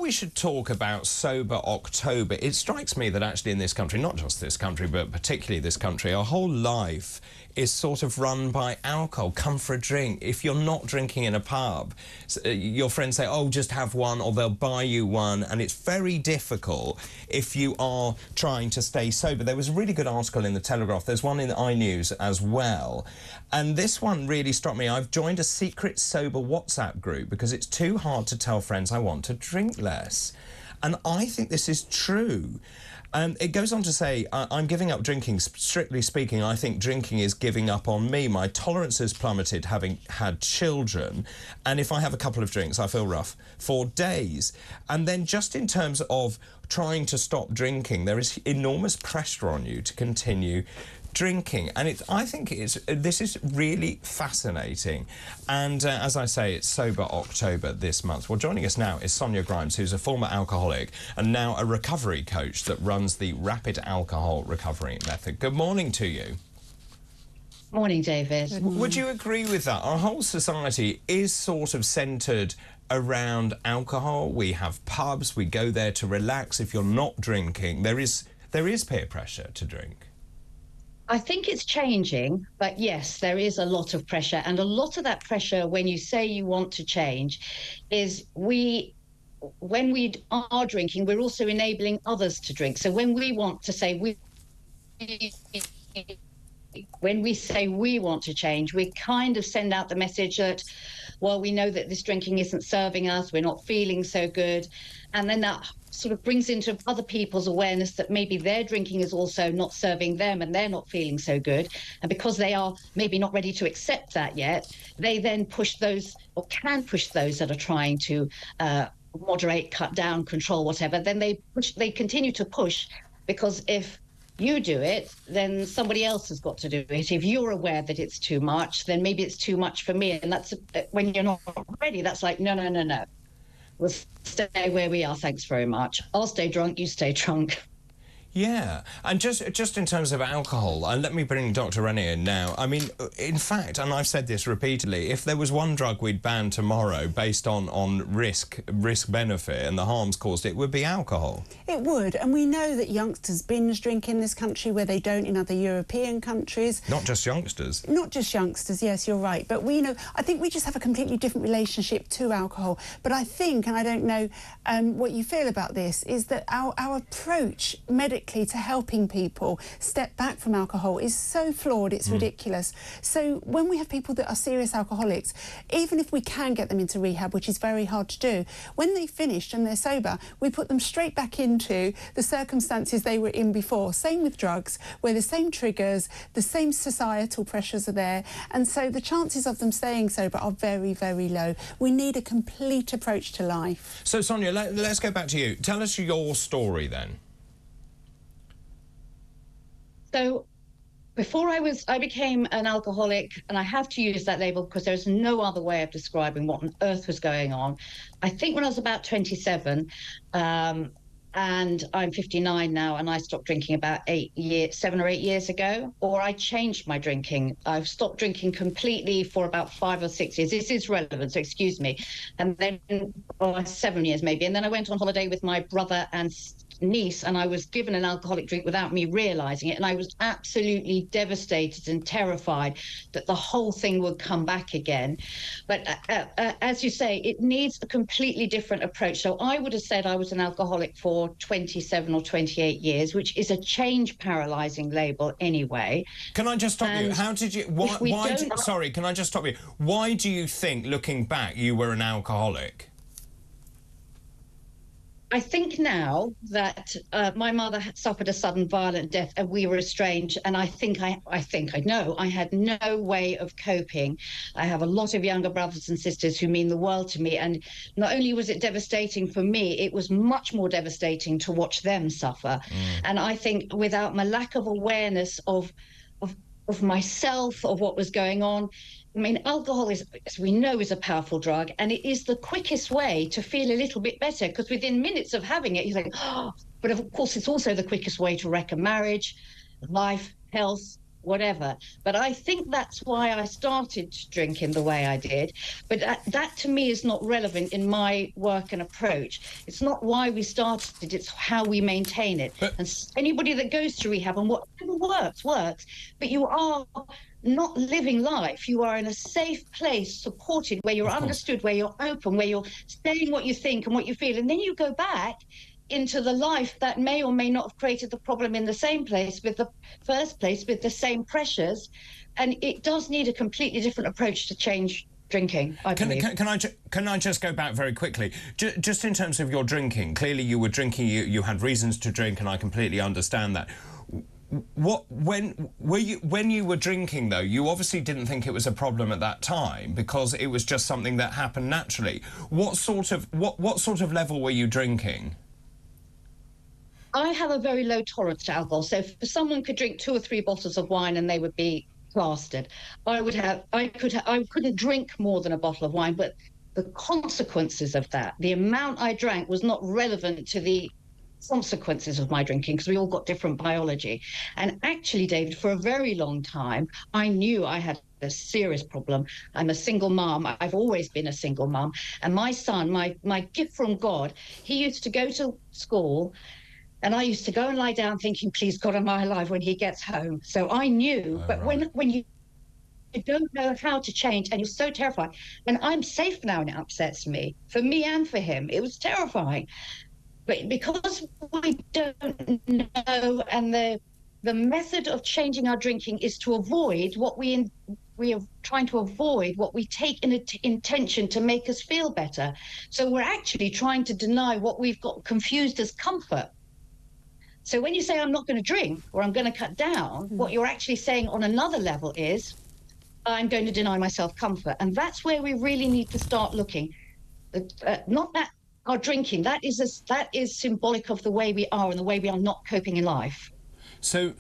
we should talk about Sober October. It strikes me that actually in this country, not just this country, but particularly this country, our whole life is sort of run by alcohol. Come for a drink. If you're not drinking in a pub, your friends say, oh, just have one, or they'll buy you one, and it's very difficult if you are trying to stay sober. There was a really good article in the Telegraph. There's one in iNews as well, and this one really struck me. I've joined a secret sober WhatsApp group because it's too hard to tell friends I want to drink less. And I think this is true. It goes on to say, I'm giving up drinking. Strictly speaking, I think drinking is giving up on me. My tolerance has plummeted having had children. And if I have a couple of drinks, I feel rough for days. And then just in terms of trying to stop drinking, there is enormous pressure on you to continue drinking, and I think this is really fascinating. And as I say, it's Sober October this month. Well, joining us now is Sonia Grimes, who's a former alcoholic and now a recovery coach that runs the Rapid Alcohol Recovery Method. Good morning to you. Morning, David. Would you agree with that? Our whole society is sort of centred around alcohol. We have pubs, we go there to relax. If you're not drinking, there is peer pressure to drink. I think it's changing, but yes, there is a lot of pressure. And a lot of that pressure, when you say you want to change, is when we are drinking, we're also enabling others to drink. So when we want to say when we say we want to change, we kind of send out the message that, well, we know that this drinking isn't serving us, we're not feeling so good. And then that sort of brings into other people's awareness that maybe their drinking is also not serving them and they're not feeling so good. And because they are maybe not ready to accept that yet, they then push those, or can push those that are trying to moderate, cut down, control, whatever. Then they continue to push, because if you do it, then somebody else has got to do it. If you're aware that it's too much, then maybe it's too much for me. And that's when you're not ready, that's like, no. We'll stay where we are, thanks very much. I'll stay drunk, you stay drunk. Yeah, and just in terms of alcohol, and let me bring Dr. Renee in now. I mean, in fact, and I've said this repeatedly, if there was one drug we'd ban tomorrow based on risk-benefit and the harms caused, it would be alcohol. It would, and we know that youngsters binge drink in this country where they don't in other European countries. Not just youngsters. Not just youngsters, yes, you're right. But we know, I think we just have a completely different relationship to alcohol. But I think, and I don't know what you feel about this, is that our approach medically to helping people step back from alcohol is so flawed, it's ridiculous. So when we have people that are serious alcoholics, even if we can get them into rehab, which is very hard to do, when they've finished and they're sober, we put them straight back into the circumstances they were in before. Same with drugs, where the same triggers, the same societal pressures are there, and so the chances of them staying sober are very, very low. We need a complete approach to life. So Sonia, let's go back to you. Tell us your story then. So before I became an alcoholic, and I have to use that label because there's no other way of describing what on earth was going on. I think when I was about 27, and I'm 59 now, and I stopped drinking about 7 or 8 years ago, or I changed my drinking. I've stopped drinking completely for about 5 or 6 years. This is relevant, so excuse me. And then 7 years maybe. And then I went on holiday with my brother and niece, and I was given an alcoholic drink without me realizing it, and I was absolutely devastated and terrified that the whole thing would come back again. But as you say, it needs a completely different approach. So I would have said I was an alcoholic for 27 or 28 years, which is a change paralyzing label anyway. Can I just stop you? How did you sorry, can I just stop you? Why do you think, looking back, you were an alcoholic? I think now that my mother had suffered a sudden violent death and we were estranged, and I know I had no way of coping. I have a lot of younger brothers and sisters who mean the world to me, and not only was it devastating for me, it was much more devastating to watch them suffer. And I think without my lack of awareness of myself, of what was going on, I mean, alcohol is, as we know, is a powerful drug, and it is the quickest way to feel a little bit better, because within minutes of having it, you think, oh, but of course, it's also the quickest way to wreck a marriage, life, health, whatever. But I think that's why I started drinking the way I did. But that to me is not relevant in my work and approach. It's not why we started, it's how we maintain it. And anybody that goes to rehab, and whatever works, but you are not living life. You are in a safe place, supported, where you're understood, where you're open, where you're saying what you think and what you feel. And then you go back into the life that may or may not have created the problem in the same place, with the first place, with the same pressures. And it does need a completely different approach to change drinking, I believe. Can I just go back very quickly? Just in terms of your drinking, clearly you were drinking, you had reasons to drink, and I completely understand that. When you were drinking, though, you obviously didn't think it was a problem at that time, because it was just something that happened naturally. What sort of level were you drinking? I have a very low tolerance to alcohol, so if someone could drink 2 or 3 bottles of wine and they would be plastered, I couldn't drink more than a bottle of wine, but the consequences of that, the amount I drank, was not relevant to the consequences of my drinking, because we all got different biology. And actually, David, for a very long time, I knew I had a serious problem. I'm a single mum. I've always been a single mum. And my son, my gift from God, he used to go to school, and I used to go and lie down thinking, please God, am I alive when he gets home? So I knew, but right. when you don't know how to change and you're so terrified, and I'm safe now and it upsets me, for me and for him, it was terrifying. But because we don't know, and the method of changing our drinking is to avoid what we are trying to avoid, what we take in intention to make us feel better. So we're actually trying to deny what we've got confused as comfort. So when you say, I'm not going to drink, or I'm going to cut down, what you're actually saying on another level is, I'm going to deny myself comfort. And that's where we really need to start looking. Not that our drinking, that is symbolic of the way we are and the way we are not coping in life. So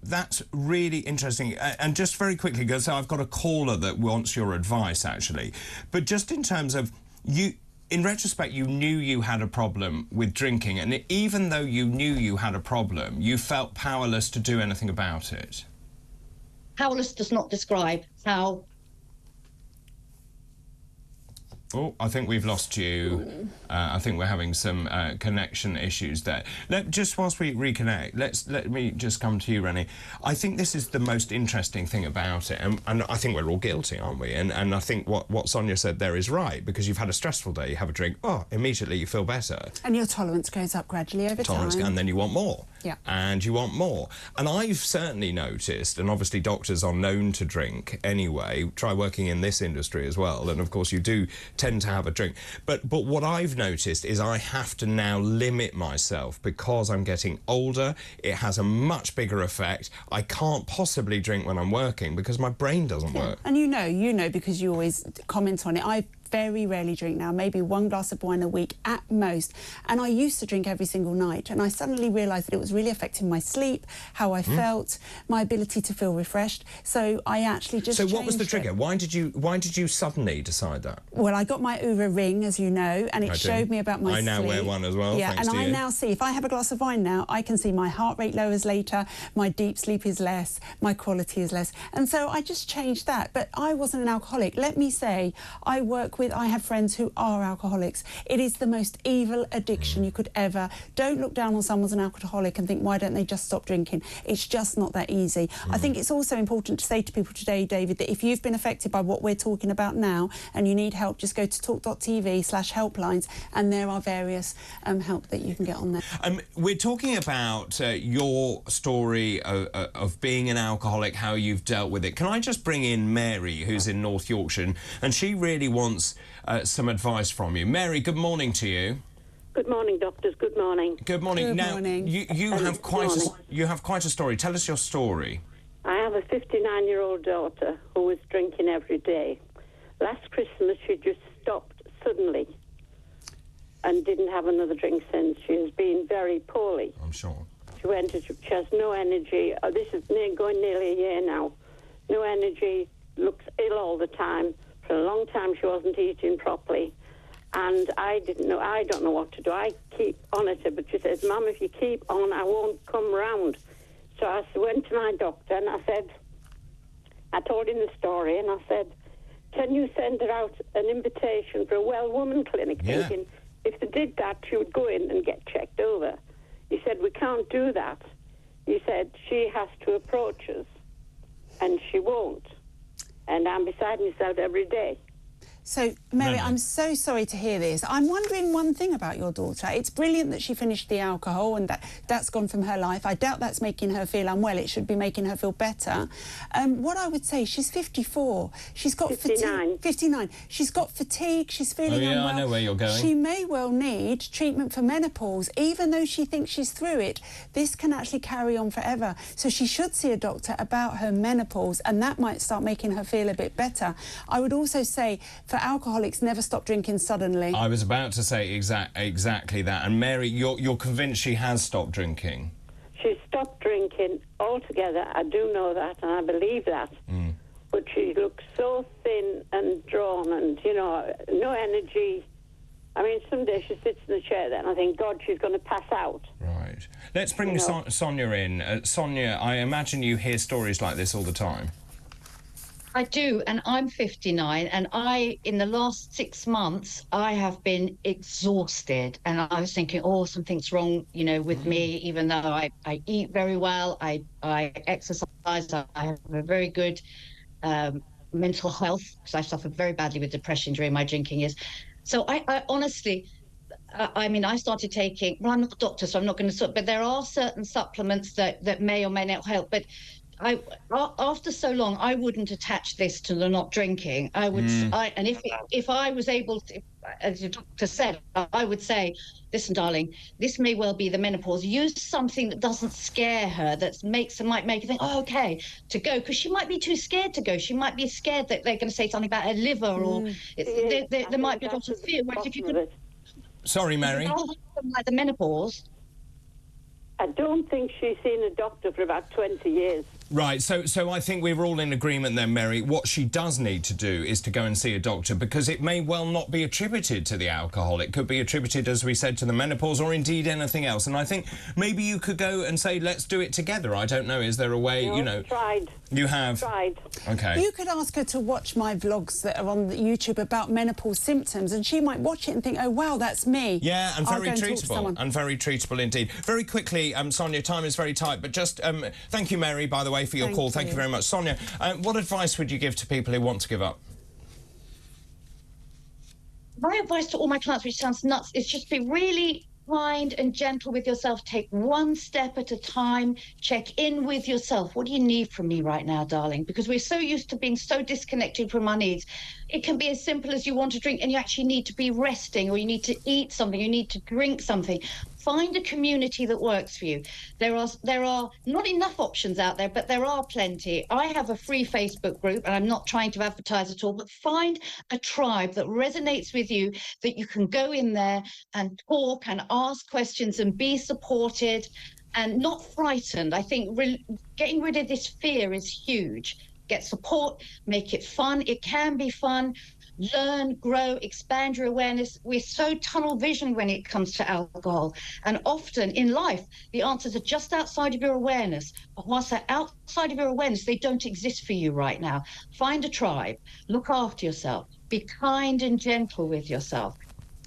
that's really interesting. And just very quickly, because I've got a caller that wants your advice, actually. But just in terms of you, in retrospect, you knew you had a problem with drinking, and even though you knew you had a problem, you felt powerless to do anything about it. Powerless does not describe how... Oh, I think we've lost you. I think we're having some connection issues there. Just whilst we reconnect, let me just come to you, Renee. I think this is the most interesting thing about it, and I think we're all guilty, aren't we? And I think what Sonia said there is right, because you've had a stressful day, you have a drink, immediately you feel better. And your tolerance goes up gradually over time. And then you want more. Yeah. And you want more. And I've certainly noticed, and obviously doctors are known to drink anyway, try working in this industry as well, and of course you do tend to have a drink. But what I've noticed is I have to now limit myself, because I'm getting older. It has a much bigger effect. I can't possibly drink when I'm working because my brain doesn't work. And you know, because you always comment on it, I very rarely drink now, maybe 1 glass of wine a week at most. And I used to drink every single night, and I suddenly realised that it was really affecting my sleep, how I felt, my ability to feel refreshed. So I actually just So what was the trigger? Why did you suddenly decide that? Well, I got my Oura ring, as you know, and it showed me about my sleep. I now wear one as well, yeah, thanks to you. And I now see, if I have a glass of wine now, I can see my heart rate lowers later, my deep sleep is less, my quality is less. And so I just changed that. But I wasn't an alcoholic. Let me say, I have friends who are alcoholics. It is the most evil addiction you could ever. Don't look down on someone as an alcoholic and think, why don't they just stop drinking? It's just not that easy. I think it's also important to say to people today, David, that if you've been affected by what we're talking about now and you need help, just go to talkTV/helplines, and there are various help that you can get on there. We're talking about your story of being an alcoholic, how you've dealt with it. Can I just bring in Mary, who's in North Yorkshire, and she really wants some advice from you. Mary, good morning to you. Good morning, doctors. Good morning. Good morning. Good now, morning. You have quite a story. Tell us your story. I have a 59-year-old daughter who was drinking every day. Last Christmas, she just stopped suddenly and didn't have another drink since. She has been very poorly. I'm sure. She has no energy. This is going nearly a year now. No energy, looks ill all the time. For a long time, she wasn't eating properly. And I don't know what to do. I keep on at her, but she says, Mum, if you keep on, I won't come round. So I went to my doctor and I said, I told him the story, and I said, can you send her out an invitation for a well woman clinic? Yeah. Thinking if they did that, she would go in and get checked over. He said, we can't do that. He said, she has to approach us, and she won't. And I'm beside myself every day. So, Mary, I'm so sorry to hear this. I'm wondering one thing about your daughter. It's brilliant that she finished the alcohol and that's gone from her life. I doubt that's making her feel unwell. It should be making her feel better. What I would say, she's 54. She's got 59. 59. She's got fatigue. She's feeling unwell. I know where you're going. She may well need treatment for menopause. Even though she thinks she's through it, this can actually carry on forever. So she should see a doctor about her menopause, and that might start making her feel a bit better. I would also say, for alcoholics, never stop drinking suddenly. I was about to say exactly that. And Mary, you're convinced she has stopped drinking? She stopped drinking altogether. I do know that, and I believe that. But she looks so thin and drawn and, you know, no energy. I mean, some days she sits in the chair there and I think, God, she's going to pass out. Right. Let's bring Sonia in. Sonia, I imagine you hear stories like this all the time. I do, and I'm 59, and in the last 6 months, I have been exhausted, and I was thinking, oh, something's wrong, you know, with me, even though I eat very well, I exercise, I have a very good mental health, because I suffered very badly with depression during my drinking years. So I honestly, I mean, I started taking, well, I'm not a doctor, so I'm not going to, but there are certain supplements that may or may not help, but after so long, I wouldn't attach this to the not drinking. I would, and if I was able to, as the doctor said, I would say, listen, darling, this may well be the menopause. Use something that doesn't scare her, that might make her think, oh, okay, to go, because she might be too scared to go. She might be scared that they're going to say something about her liver, or there might be a lot of fear. Whereas if you could, sorry, Mary, like the menopause. I don't think she's seen a doctor for about 20 years. Right, so I think we're all in agreement then, Mary. What she does need to do is to go and see a doctor, because it may well not be attributed to the alcohol. It could be attributed, as we said, to the menopause, or indeed anything else. And I think maybe you could go and say, let's do it together. I don't know, is there a way, No, you know... tried. You have? Tried. OK. You could ask her to watch my vlogs that are on YouTube about menopause symptoms, and she might watch it and think, oh, wow, that's me. Yeah, and very treatable. And And very treatable indeed. Very quickly, Sonia, time is very tight, but just thank you, Mary, by the way, for your call. Thank you very much. Sonia, what advice would you give to people who want to give up? My advice to all my clients, which sounds nuts, is just be really kind and gentle with yourself. Take one step at a time. Check in with yourself. What do you need from me right now, darling? Because we're so used to being so disconnected from our needs. It can be as simple as you want to drink and you actually need to be resting, or you need to eat something, you need to drink something. Find a community that works for you. There are not enough options out there, but there are plenty. I have a free Facebook group, and I'm not trying to advertise at all, but find a tribe that resonates with you, that you can go in there and talk and ask questions and be supported and not frightened. I think getting rid of this fear is huge. Get support, make it fun. It can be fun. Learn, grow, expand your awareness. We're so tunnel vision when it comes to alcohol. And often in life, the answers are just outside of your awareness. But whilst they're outside of your awareness, they don't exist for you right now. Find a tribe. Look after yourself. Be kind and gentle with yourself.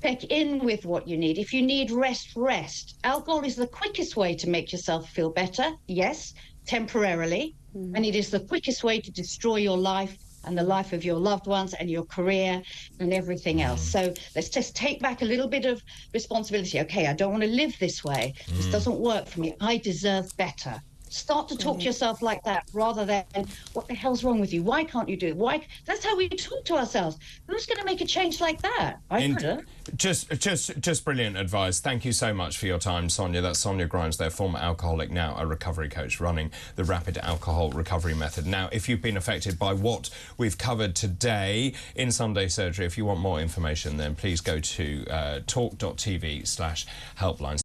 Check in with what you need. If you need rest, rest. Alcohol is the quickest way to make yourself feel better. Yes, temporarily. And it is the quickest way to destroy your life and the life of your loved ones and your career and everything else. So let's just take back a little bit of responsibility. Okay, I don't want to live this way. This doesn't work for me. I deserve better. Start to talk to yourself like that, rather than, what the hell's wrong with you? Why can't you do it? Why? That's how we talk to ourselves. Who's going to make a change like that? I couldn't. Just brilliant advice. Thank you so much for your time, Sonia. That's Sonia Grimes there, former alcoholic, now a recovery coach running the Rapid Alcohol Recovery Method. Now, if you've been affected by what we've covered today in Sunday Surgery, if you want more information, then please go to talk.tv/helplines.